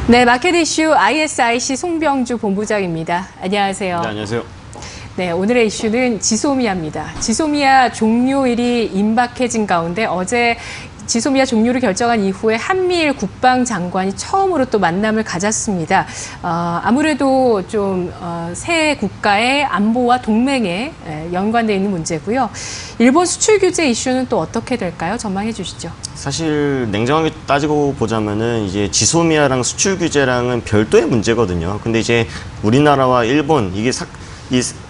네, 마켓 이슈 ISIC 송병주 본부장입니다. 안녕하세요. 네, 안녕하세요. 네, 오늘의 이슈는 지소미아입니다. 지소미아 종료일이 임박해진 가운데 어제 지소미아 종료를 결정한 이후에 한미일 국방장관이 처음으로 또 만남을 가졌습니다. 아무래도 좀 세 국가의 안보와 동맹에 연관되어 있는 문제고요. 일본 수출 규제 이슈는 또 어떻게 될까요? 전망해 주시죠. 사실 냉정하게 따지고 보자면은 이제 지소미아랑 수출 규제랑은 별도의 문제거든요. 근데 이제 우리나라와 일본 이게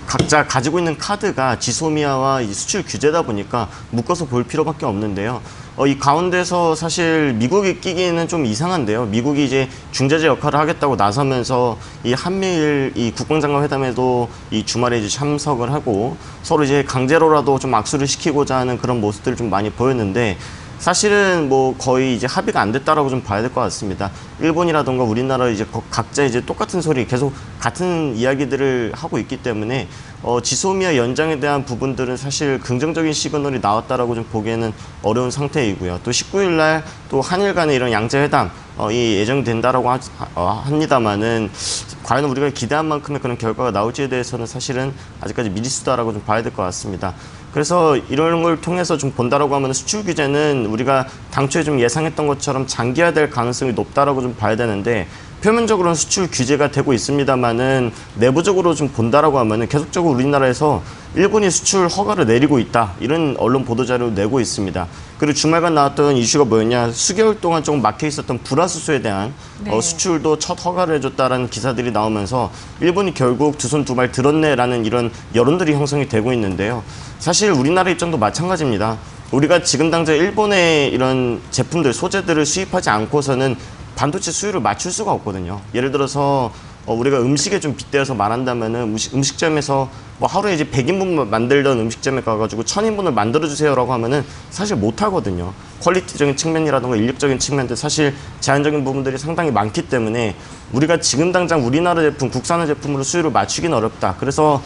각자 가지고 있는 카드가 지소미아와 이 수출 규제다 보니까 묶어서 볼 필요밖에 없는데요. 이 가운데서 사실 미국이 끼기는 좀 이상한데요. 미국이 이제 중재자 역할을 하겠다고 나서면서 이 한미일 이 국방장관 회담에도 이 주말에 이제 참석을 하고 서로 이제 강제로라도 좀 악수를 시키고자 하는 그런 모습들을 좀 많이 보였는데 사실은 뭐 거의 이제 합의가 안 됐다라고 좀 봐야 될 것 같습니다. 일본이라던가 우리나라 이제 각자 이제 똑같은 소리 계속 같은 이야기들을 하고 있기 때문에 지소미아 연장에 대한 부분들은 사실 긍정적인 시그널이 나왔다라고 좀 보기에는 어려운 상태이고요. 또 19일 날 또 한일 간의 이런 양자회담 이 예정된다라고 합니다만은 과연 우리가 기대한 만큼의 그런 결과가 나올지에 대해서는 사실은 아직까지 미지수다라고 좀 봐야 될 것 같습니다. 그래서 이런 걸 통해서 좀 본다라고 하면 수출 규제는 우리가 당초에 좀 예상했던 것처럼 장기화될 가능성이 높다라고 좀 봐야 되는데 표면적으로는 수출 규제가 되고 있습니다만은 내부적으로 좀 본다라고 하면은 계속적으로 우리나라에서 일본이 수출 허가를 내리고 있다 이런 언론 보도자료를 내고 있습니다. 그리고 주말간 나왔던 이슈가 뭐였냐 수개월 동안 조금 막혀 있었던 불화수소에 대한 수출도 첫 허가를 해줬다라는 기사들이 나오면서 일본이 결국 두 손 두 발 들었네라는 이런 여론들이 형성이 되고 있는데요. 사실 우리나라 입장도 마찬가지입니다. 우리가 지금 당장 일본의 이런 제품들 소재들을 수입하지 않고서는 반도체 수요를 맞출 수가 없거든요. 예를 들어서 우리가 음식에 좀 빗대어서 말한다면은 음식점에서 뭐 하루에 이제 100인분 만들던 음식점에 가가지고 1000인분을 만들어주세요라고 하면은 사실 못하거든요. 퀄리티적인 측면이라든가 인력적인 측면들 사실 제한적인 부분들이 상당히 많기 때문에 우리가 지금 당장 우리나라 제품, 국산화 제품으로 수요를 맞추기는 어렵다. 그래서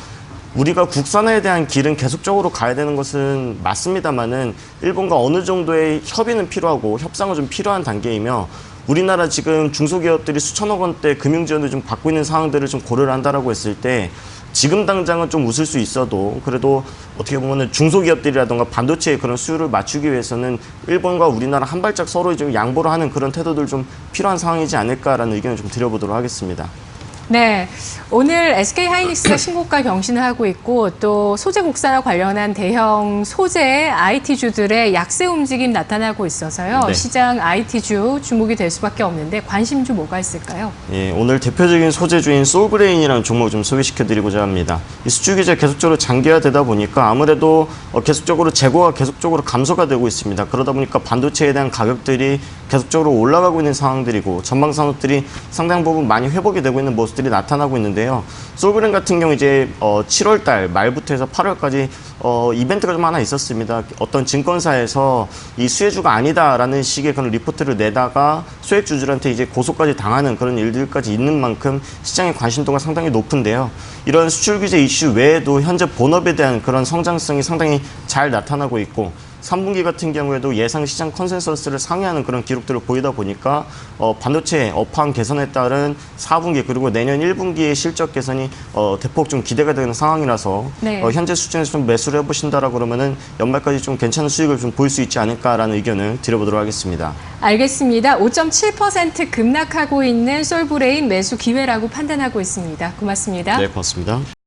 우리가 국산화에 대한 길은 계속적으로 가야 되는 것은 맞습니다만은 일본과 어느 정도의 협의는 필요하고 협상은 좀 필요한 단계이며 우리나라 지금 중소기업들이 수천억 원대 금융 지원을 좀 받고 있는 상황들을 좀 고려를 한다라고 했을 때 지금 당장은 좀 웃을 수 있어도 그래도 어떻게 보면은 중소기업들이라든가 반도체의 그런 수요를 맞추기 위해서는 일본과 우리나라 한 발짝 서로 좀 양보를 하는 그런 태도들 좀 필요한 상황이지 않을까라는 의견을 좀 드려보도록 하겠습니다. 네, 오늘 SK하이닉스가 신고가 경신을 하고 있고 또 소재 국산화 관련한 대형 소재 IT주들의 약세 움직임 나타나고 있어서요. 네. 시장 IT주 주목이 될 수밖에 없는데 관심주 뭐가 있을까요? 예, 오늘 대표적인 소재주인 솔브레인이라는 종목을 좀 소개시켜드리고자 합니다. 이 수출 규제 계속적으로 장기화되다 보니까 아무래도 계속적으로 재고가 계속적으로 감소가 되고 있습니다. 그러다 보니까 반도체에 대한 가격들이 계속적으로 올라가고 있는 상황들이고 전방 산업들이 상당 부분 많이 회복이 되고 있는 모습들이 나타나고 있는데요. 솔브레인 같은 경우 이제 7월 달 말부터 해서 8월까지 이벤트가 좀 하나 있었습니다. 어떤 증권사에서 이 수혜주가 아니다라는 식의 그런 리포트를 내다가 수혜주들한테 이제 고소까지 당하는 그런 일들까지 있는 만큼 시장의 관심도가 상당히 높은데요. 이런 수출 규제 이슈 외에도 현재 본업에 대한 그런 성장성이 상당히 잘 나타나고 있고 3분기 같은 경우에도 예상 시장 컨센서스를 상회하는 그런 기록들을 보이다 보니까 반도체 업황 개선에 따른 4분기 그리고 내년 1분기의 실적 개선이 대폭 좀 기대가 되는 상황이라서 현재 수준에서 좀 매수를 해보신다라고 그러면은 연말까지 좀 괜찮은 수익을 좀 보일 수 있지 않을까라는 의견을 드려보도록 하겠습니다. 알겠습니다. 5.7% 급락하고 있는 솔브레인 매수 기회라고 판단하고 있습니다. 고맙습니다. 네, 고맙습니다.